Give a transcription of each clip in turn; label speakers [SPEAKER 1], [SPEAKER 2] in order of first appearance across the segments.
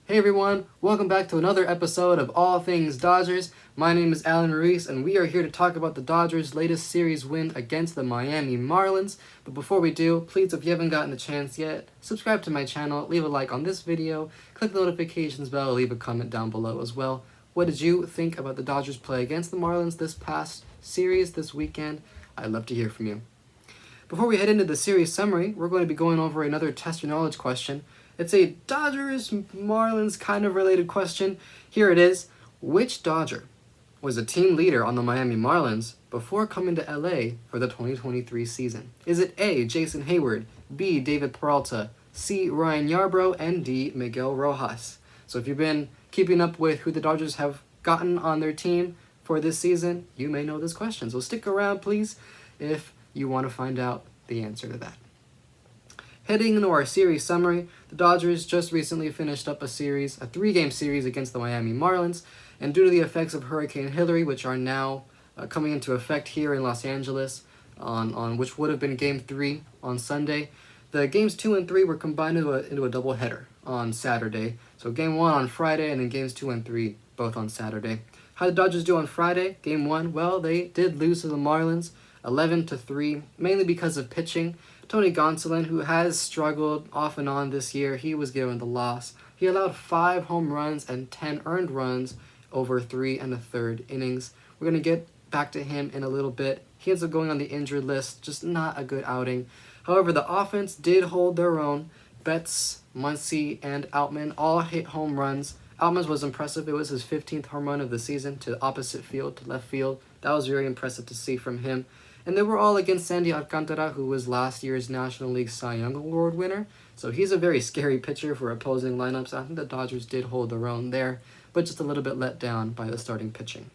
[SPEAKER 1] Hey everyone, welcome back to another episode of All Things Dodgers. My name is Alan Ruiz, and we are here to talk about the Dodgers' latest series win against the Miami Marlins. But before we do, please, if you haven't gotten the chance yet, subscribe to my channel, leave a like on this video, click the notifications bell, leave a comment down below as well. What did you think about the Dodgers' play against the Marlins this past series, this weekend? I'd love to hear from you. Before we head into the series summary, we're going to be going over another test your knowledge question. It's a Dodgers-Marlins kind of related question. Here it is. Which Dodger was a team leader on the Miami Marlins before coming to LA for the 2023 season? Is it A, Jason Hayward, B, David Peralta, C, Ryan Yarbrough, and D, Miguel Rojas? So if you've been keeping up with who the Dodgers have gotten on their team for this season, you may know this question. So stick around, please, if you want to find out the answer to that. Heading into our series summary, the Dodgers just recently finished up a 3-game series against the Miami Marlins, and due to the effects of Hurricane Hilary, which are now coming into effect here in Los Angeles, on which would have been Game 3 on Sunday, the Games 2 and 3 were combined into a doubleheader on Saturday. So Game 1 on Friday, and then Games 2 and 3 both on Saturday. How did the Dodgers do on Friday? Game 1, well, they did lose to the Marlins 11-3, mainly because of pitching. Tony Gonsolin, who has struggled off and on this year, he was given the loss. He allowed 5 home runs and 10 earned runs over 3 1/3 innings. We're going to get back to him in a little bit. He ends up going on the injured list, just not a good outing. However, the offense did hold their own. Betts, Muncy, and Outman all hit home runs. Outman's was impressive. It was his 15th home run of the season to the opposite field, to left field. That was very impressive to see from him. And they were all against Sandy Alcantara, who was last year's National League Cy Young Award winner. So he's a very scary pitcher for opposing lineups. I think the Dodgers did hold their own there, but just a little bit let down by the starting pitching.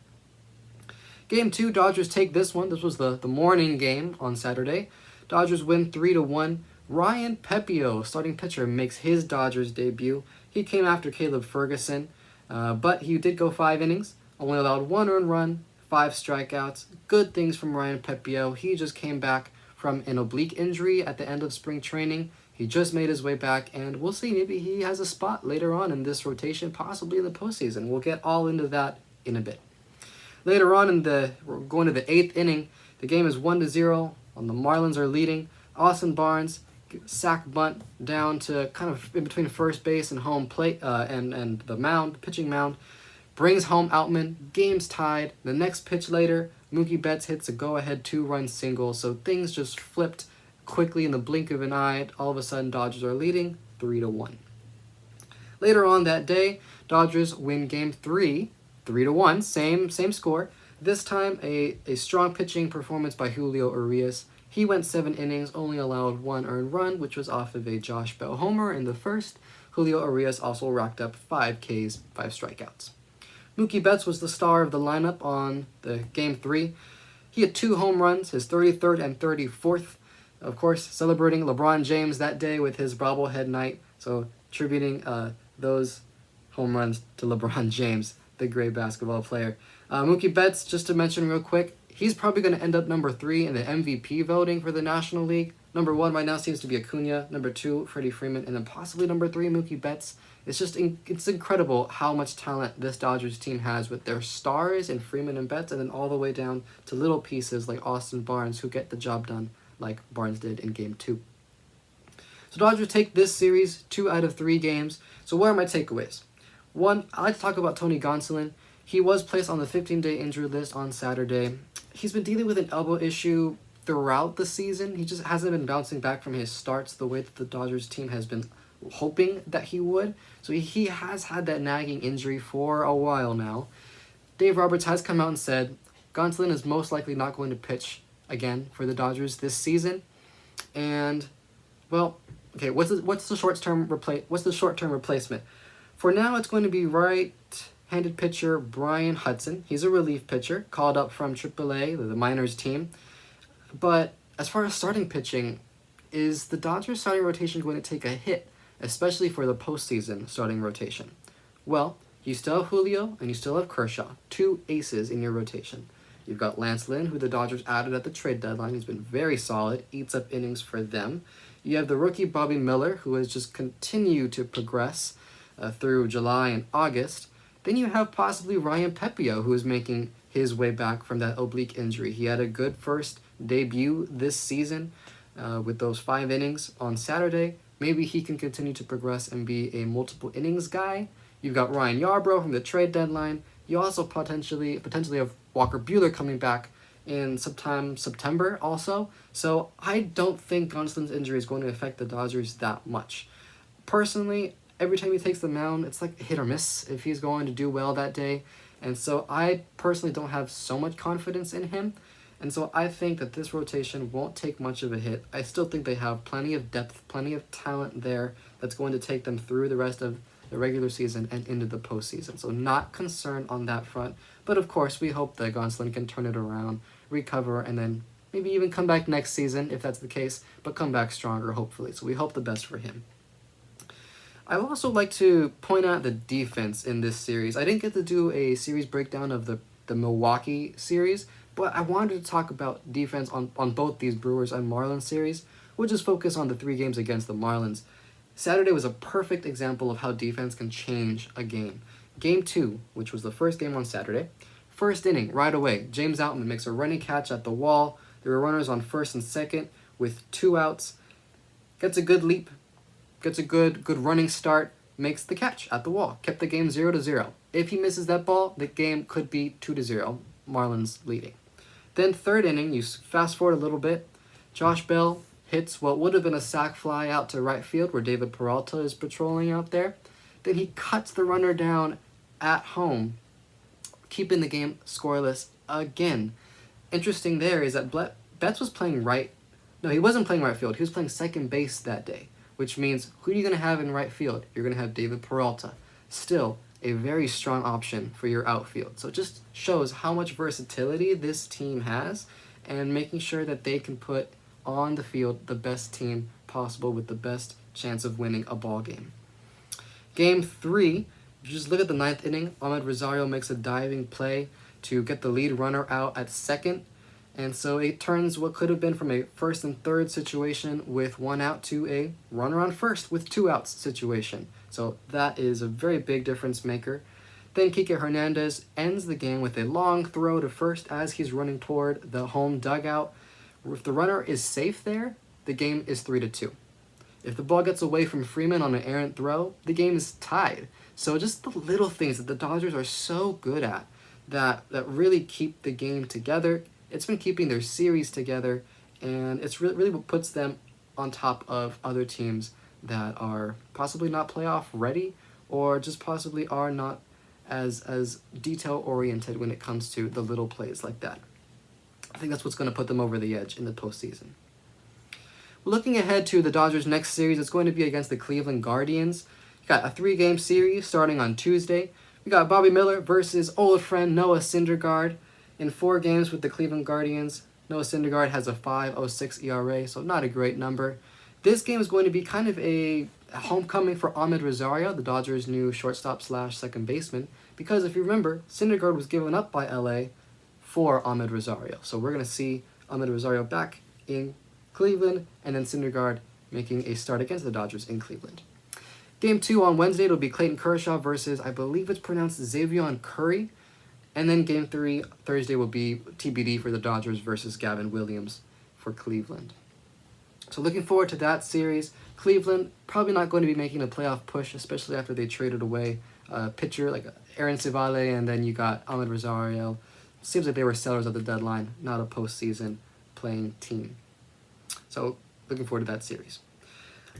[SPEAKER 1] Game 2, Dodgers take this one. This was the morning game on Saturday. Dodgers win 3-1. Ryan Pepiot, starting pitcher, makes his Dodgers debut. He came after Caleb Ferguson, but he did go 5 innings, only allowed 1 earned run, 5 strikeouts. Good things from Ryan Pepiot. He just came back from an oblique injury at the end of spring training. He just made his way back, and we'll see. Maybe he has a spot later on in this rotation, possibly in the postseason. We'll get all into that in a bit. Later on, we're going to the 8th inning. The game is 1-0, and the Marlins are leading. Austin Barnes, sack bunt down to kind of in between first base and home plate, and the mound, pitching mound. Brings home Outman, game's tied. The next pitch later, Mookie Betts hits a go-ahead 2-run single, so things just flipped quickly in the blink of an eye. All of a sudden, Dodgers are leading 3-1. Later on that day, Dodgers win Game 3, 3-1, same score. This time, a strong pitching performance by Julio Urias. He went 7 innings, only allowed 1 earned run, which was off of a Josh Bell homer in the first. Julio Urias also racked up 5 Ks, 5 strikeouts. Mookie Betts was the star of the lineup on the Game 3. He had 2 home runs, his 33rd and 34th. Of course, celebrating LeBron James that day with his bobblehead night. So, attributing those home runs to LeBron James, the great basketball player. Mookie Betts, just to mention real quick, he's probably going to end up number 3 in the MVP voting for the National League. Number 1 right now seems to be Acuna. Number 2, Freddie Freeman. And then possibly number 3, Mookie Betts. It's incredible how much talent this Dodgers team has with their stars in Freeman and Betts, and then all the way down to little pieces like Austin Barnes who get the job done like Barnes did in Game 2. So Dodgers take this series 2 out of 3 games. So what are my takeaways? 1, I like to talk about Tony Gonsolin. He was placed on the 15-day injury list on Saturday. He's been dealing with an elbow issue throughout the season. He just hasn't been bouncing back from his starts the way that the Dodgers team has been hoping that he would. So he has had that nagging injury for a while now. Dave Roberts has come out and said Gonsolin is most likely not going to pitch again for the Dodgers this season. And well, okay, what's the short-term replacement? For now, it's going to be right-handed pitcher Brian Hudson. He's a relief pitcher called up from AAA, the minors team. But as far as starting pitching, is the Dodgers starting rotation going to take a hit, especially for the postseason starting rotation? Well, you still have Julio and you still have Kershaw, 2 aces in your rotation. You've got Lance Lynn, who the Dodgers added at the trade deadline. He's been very solid, eats up innings for them. You have the rookie Bobby Miller, who has just continued to progress. through July and August. Then you have possibly Ryan Pepio, who is making his way back from that oblique injury. He had a good first debut this season with those 5 innings on Saturday. Maybe he can continue to progress and be a multiple innings guy. You've got Ryan Yarbrough from the trade deadline. You also potentially have Walker Buehler coming back in sometime September also. So I don't think Gonsolin's injury is going to affect the Dodgers that much. Personally, every time he takes the mound, it's like hit or miss if he's going to do well that day. And so I personally don't have so much confidence in him. And so I think that this rotation won't take much of a hit. I still think they have plenty of depth, plenty of talent there that's going to take them through the rest of the regular season and into the postseason. So not concerned on that front. But of course, we hope that Gonsolin can turn it around, recover, and then maybe even come back next season if that's the case, but come back stronger, hopefully. So we hope the best for him. I would also like to point out the defense in this series. I didn't get to do a series breakdown of the Milwaukee series, but I wanted to talk about defense on both these Brewers and Marlins series. We'll just focus on the 3 games against the Marlins. Saturday was a perfect example of how defense can change a game. Game 2, which was the first game on Saturday, first inning, right away, James Outman makes a running catch at the wall. There were runners on first and second with 2 outs. Gets a good leap, gets a good running start, makes the catch at the wall, kept the game 0-0. If he misses that ball, the game could be 2-0, Marlins leading. Then third inning, you fast forward a little bit, Josh Bell hits what would have been a sac fly out to right field where David Peralta is patrolling out there. Then he cuts the runner down at home, keeping the game scoreless again. Interesting there is that Betts was playing right. No, he wasn't playing right field. He was playing second base that day, which means who are you going to have in right field? You're going to have David Peralta. Still a very strong option for your outfield. So it just shows how much versatility this team has and making sure that they can put on the field the best team possible with the best chance of winning a ball game. Game 3, if you just look at the 9th inning, Ahmed Rosario makes a diving play to get the lead runner out at second. And so it turns what could have been from a first and third situation with 1 out to a runner on first with 2 outs situation. So that is a very big difference maker. Then Kike Hernandez ends the game with a long throw to first as he's running toward the home dugout. If the runner is safe there, the game is 3-2. If the ball gets away from Freeman on an errant throw, the game is tied. So just the little things that the Dodgers are so good at that really keep the game together. It's been keeping their series together, and it's really what puts them on top of other teams that are possibly not playoff ready or just possibly are not as detail oriented when it comes to the little plays like that. I think that's what's going to put them over the edge in the postseason. Looking ahead to the Dodgers' next series, it's going to be against the Cleveland Guardians. You got a 3-game series starting on Tuesday. We got Bobby Miller versus old friend Noah Syndergaard. In 4 games with the Cleveland Guardians, Noah Syndergaard has a 5.06 ERA, so not a great number. This game is going to be kind of a homecoming for Ahmed Rosario, the Dodgers' new shortstop / second baseman, because if you remember, Syndergaard was given up by LA for Ahmed Rosario. So we're going to see Ahmed Rosario back in Cleveland, and then Syndergaard making a start against the Dodgers in Cleveland. Game 2 on Wednesday, it'll be Clayton Kershaw versus, I believe it's pronounced Xavier Curry. And then Game 3, Thursday, will be TBD for the Dodgers versus Gavin Williams for Cleveland. So looking forward to that series. Cleveland probably not going to be making a playoff push, especially after they traded away a pitcher like Aaron Civale, and then you got Ahmed Rosario. Seems like they were sellers at the deadline, not a postseason playing team. So looking forward to that series.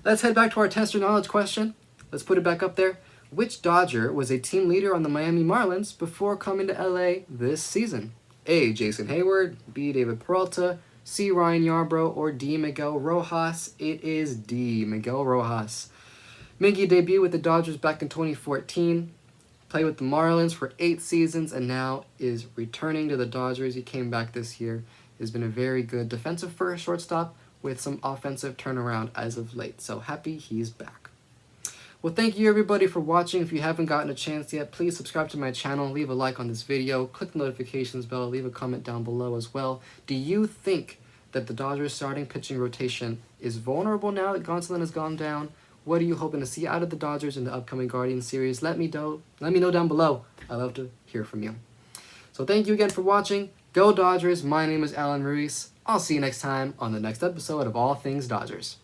[SPEAKER 1] Let's head back to our test your knowledge question. Let's put it back up there. Which Dodger was a team leader on the Miami Marlins before coming to LA this season? A. Jason Hayward, B. David Peralta, C. Ryan Yarbrough, or D. Miguel Rojas? It is D. Miguel Rojas. Miggy debuted with the Dodgers back in 2014, played with the Marlins for 8 seasons, and now is returning to the Dodgers. He came back this year. He's been a very good defensive first shortstop with some offensive turnaround as of late. So happy he's back. Well, thank you everybody for watching. If you haven't gotten a chance yet, please subscribe to my channel, leave a like on this video, click the notifications bell, leave a comment down below as well. Do you think that the Dodgers starting pitching rotation is vulnerable now that Gonsolin has gone down, What are you hoping to see out of the Dodgers in the upcoming Guardians series? Let me know down below. I love to hear from you. So thank you again for watching. Go Dodgers. My name is Alan Ruiz. I'll see you next time on the next episode of All Things Dodgers.